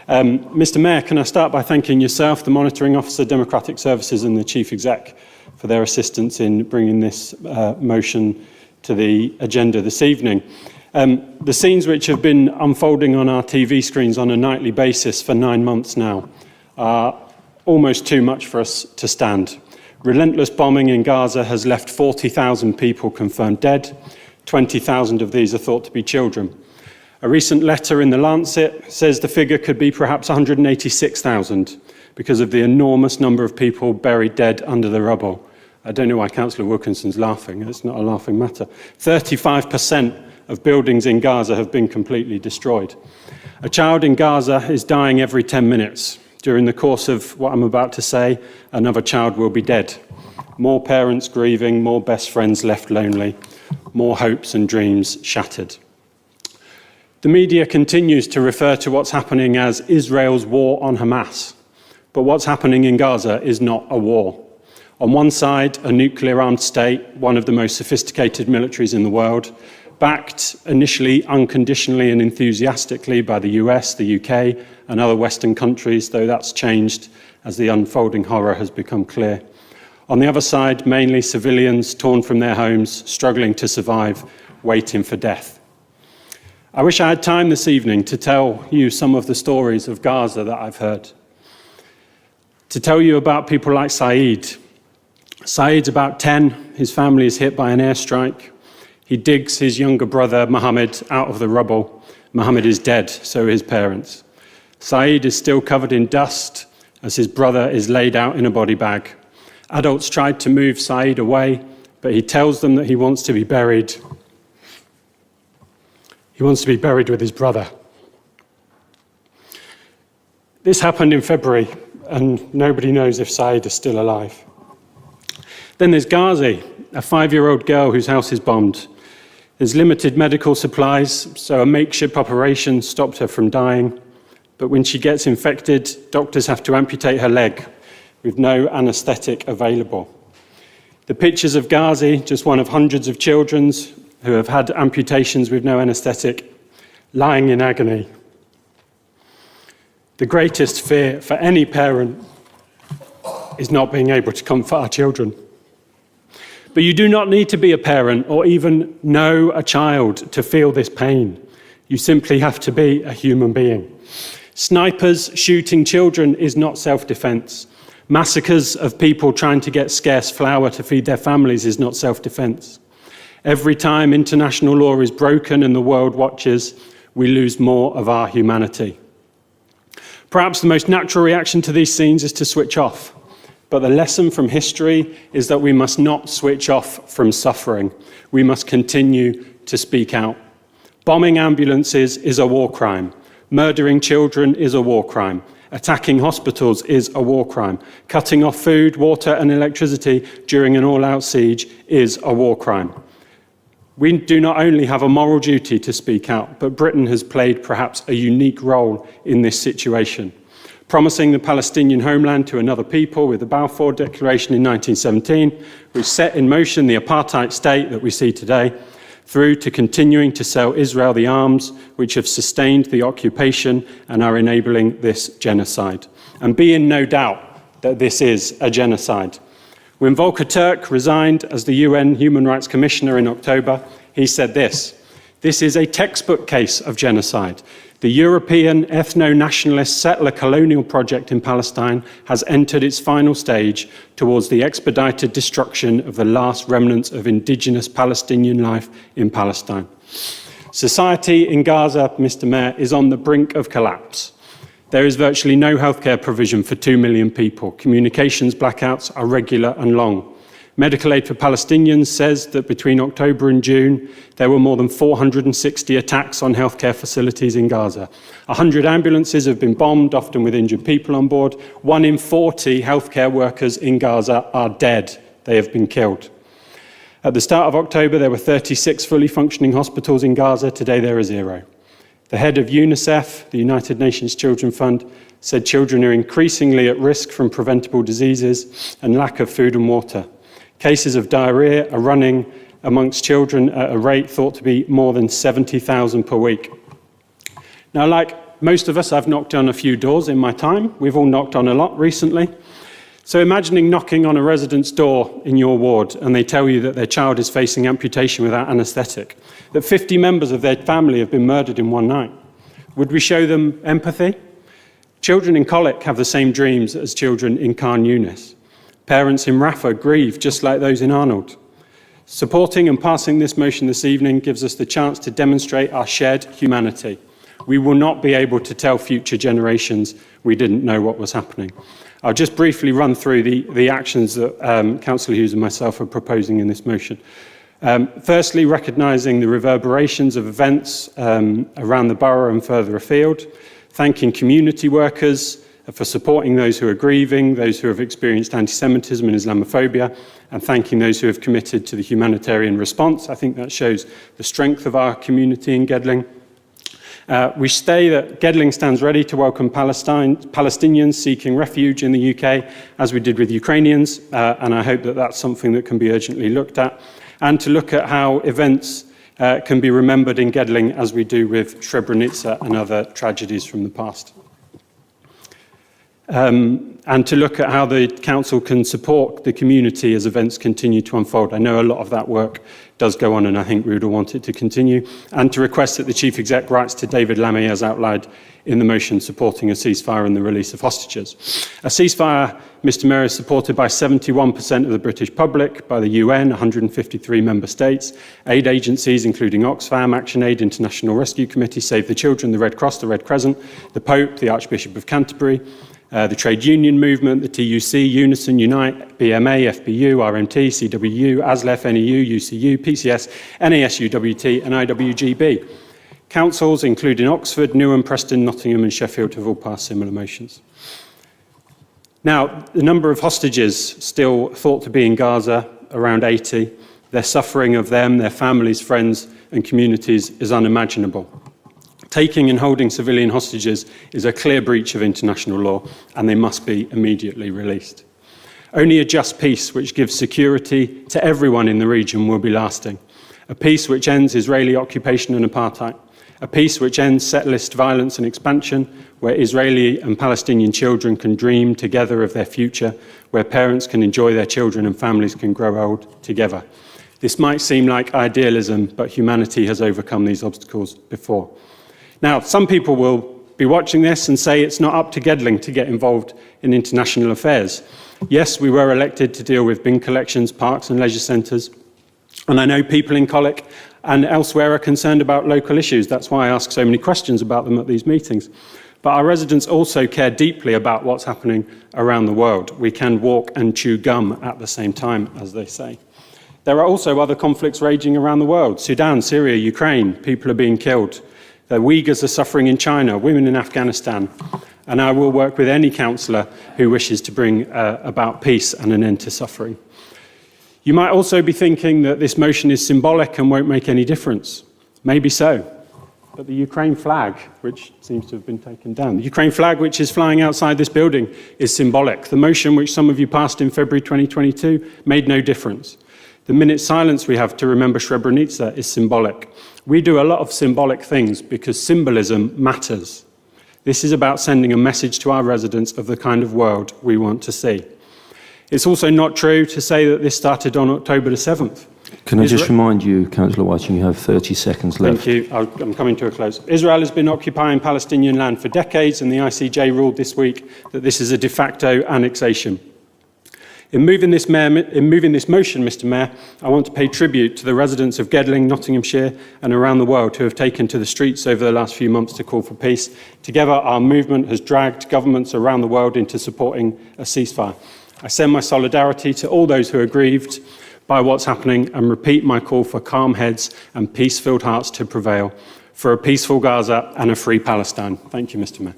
Mr. Mayor, can I start by thanking yourself, the Monitoring Officer, Democratic Services and the Chief Exec for their assistance in bringing this motion to the agenda this evening. The scenes which have been unfolding on our TV screens on a nightly basis for 9 months now are almost too much for us to stand. Relentless bombing in Gaza has left 40,000 people confirmed dead. 20,000 of these are thought to be children. A recent letter in The Lancet says the figure could be perhaps 186,000 because of the enormous number of people buried dead under the rubble. I don't know why Councillor Wilkinson's laughing. It's not a laughing matter. 35% of buildings in Gaza have been completely destroyed. A child in Gaza is dying every 10 minutes. During the course of what I'm about to say, another child will be dead. More parents grieving, more best friends left lonely, more hopes and dreams shattered. The media continues to refer to what's happening as Israel's war on Hamas. But what's happening in Gaza is not a war. On one side, a nuclear-armed state, one of the most sophisticated militaries in the world, backed initially unconditionally and enthusiastically by the US, the UK, and other Western countries, though that's changed as the unfolding horror has become clear. On the other side, mainly civilians torn from their homes, struggling to survive, waiting for death. I wish I had time this evening to tell you some of the stories of Gaza that I've heard. To tell you about people like Saeed. Saeed's about 10. His family is hit by an airstrike. He digs his younger brother, Mohammed, out of the rubble. Mohammed is dead, so are his parents. Saeed is still covered in dust as his brother is laid out in a body bag. Adults tried to move Saeed away, but he tells them that he wants to be buried. He wants to be buried with his brother. This happened in February, and nobody knows if Saeed is still alive. Then there's Ghazi, a 5-year-old girl whose house is bombed. There's limited medical supplies, so a makeshift operation stopped her from dying. But when she gets infected, doctors have to amputate her leg with no anaesthetic available. The pictures of Ghazi, just one of hundreds of children who have had amputations with no anaesthetic, lying in agony. The greatest fear for any parent is not being able to comfort our children. But you do not need to be a parent or even know a child to feel this pain. You simply have to be a human being. Snipers shooting children is not self-defense. Massacres of people trying to get scarce flour to feed their families is not self-defense. Every time international law is broken and the world watches, we lose more of our humanity. Perhaps the most natural reaction to these scenes is to switch off. But the lesson from history is that we must not switch off from suffering. We must continue to speak out. Bombing ambulances is a war crime. Murdering children is a war crime. Attacking hospitals is a war crime. Cutting off food, water and electricity during an all-out siege is a war crime. We do not only have a moral duty to speak out, but Britain has played perhaps a unique role in this situation. Promising the Palestinian homeland to another people with the Balfour Declaration in 1917, which set in motion the apartheid state that we see today, through to continuing to sell Israel the arms which have sustained the occupation and are enabling this genocide. And be in no doubt that this is a genocide. When Volker Turk resigned as the UN Human Rights Commissioner in October, he said this: "This is a textbook case of genocide. The European ethno-nationalist settler colonial project in Palestine has entered its final stage towards the expedited destruction of the last remnants of indigenous Palestinian life in Palestine." Society in Gaza, Mr. Mayor, is on the brink of collapse. There is virtually no healthcare provision for 2 million people. Communications blackouts are regular and long. Medical Aid for Palestinians says that between October and June, there were more than 460 attacks on healthcare facilities in Gaza. 100 ambulances have been bombed, often with injured people on board. 1 in 40 healthcare workers in Gaza are dead. They have been killed. At the start of October, there were 36 fully functioning hospitals in Gaza. Today, there are 0. The head of UNICEF, the United Nations Children's Fund, said children are increasingly at risk from preventable diseases and lack of food and water. Cases of diarrhea are running amongst children at a rate thought to be more than 70,000 per week. Now, like most of us, I've knocked on a few doors in my time. We've all knocked on a lot recently. So imagining knocking on a resident's door in your ward and they tell you that their child is facing amputation without anaesthetic, that 50 members of their family have been murdered in one night. Would we show them empathy? Children in Cllr have the same dreams as children in Khan Yunis. Parents in Rafah grieve just like those in Arnold. Supporting and passing this motion this evening gives us the chance to demonstrate our shared humanity. We will not be able to tell future generations we didn't know what was happening. I'll just briefly run through the actions that Councillor Hughes and myself are proposing in this motion. Firstly, recognising the reverberations of events around the borough and further afield, thanking community workers for supporting those who are grieving, those who have experienced anti-Semitism and Islamophobia, and thanking those who have committed to the humanitarian response. I think that shows the strength of our community in Gedling. We say that Gedling stands ready to welcome Palestinians seeking refuge in the UK, as we did with Ukrainians, and I hope that that's something that can be urgently looked at, and to look at how events can be remembered in Gedling as we do with Srebrenica and other tragedies from the past. And to look at how the council can support the community as events continue to unfold. I know a lot of that work does go on, and I think we would all want it to continue. And to request that the Chief Exec writes to David Lammy, as outlined in the motion, supporting a ceasefire and the release of hostages. A ceasefire, Mr Mayor, is supported by 71% of the British public, by the UN, 153 member states, aid agencies including Oxfam, ActionAid, International Rescue Committee, Save the Children, the Red Cross, the Red Crescent, the Pope, the Archbishop of Canterbury, the trade union movement, the TUC, Unison, Unite, BMA, FBU, RMT, CWU, ASLEF, NEU, UCU, PCS, NASU, WT and IWGB. Councils, including Oxford, Newham, Preston, Nottingham and Sheffield, have all passed similar motions. Now, the number of hostages still thought to be in Gaza, around 80. Their suffering of them, their families, friends and communities is unimaginable. Taking and holding civilian hostages is a clear breach of international law, and they must be immediately released. Only a just peace which gives security to everyone in the region will be lasting. A peace which ends Israeli occupation and apartheid. A peace which ends settlerist violence and expansion, where Israeli and Palestinian children can dream together of their future, where parents can enjoy their children and families can grow old together. This might seem like idealism, but humanity has overcome these obstacles before. Now, some people will be watching this and say it's not up to Gedling to get involved in international affairs. Yes, we were elected to deal with bin collections, parks and leisure centres, and I know people in Cllr and elsewhere are concerned about local issues. That's why I ask so many questions about them at these meetings. But our residents also care deeply about what's happening around the world. We can walk and chew gum at the same time, as they say. There are also other conflicts raging around the world. Sudan, Syria, Ukraine, people are being killed. The Uyghurs are suffering in China, women in Afghanistan, and I will work with any councillor who wishes to bring about peace and an end to suffering. You might also be thinking that this motion is symbolic and won't make any difference. Maybe so, but the Ukraine flag, which seems to have been taken down, the Ukraine flag which is flying outside this building is symbolic. The motion which some of you passed in February 2022 made no difference. The minute silence we have to remember Srebrenica is symbolic. We do a lot of symbolic things because symbolism matters. This is about sending a message to our residents of the kind of world we want to see. It's also not true to say that this started on October the 7th. Can I just remind you, Councillor Whiting, you have 30 seconds left. Thank you. I'm coming to a close. Israel has been occupying Palestinian land for decades, and the ICJ ruled this week that this is a de facto annexation. In moving this motion, Mr Mayor, I want to pay tribute to the residents of Gedling, Nottinghamshire and around the world who have taken to the streets over the last few months to call for peace. Together, our movement has dragged governments around the world into supporting a ceasefire. I send my solidarity to all those who are grieved by what's happening and repeat my call for calm heads and peace-filled hearts to prevail, for a peaceful Gaza and a free Palestine. Thank you, Mr Mayor.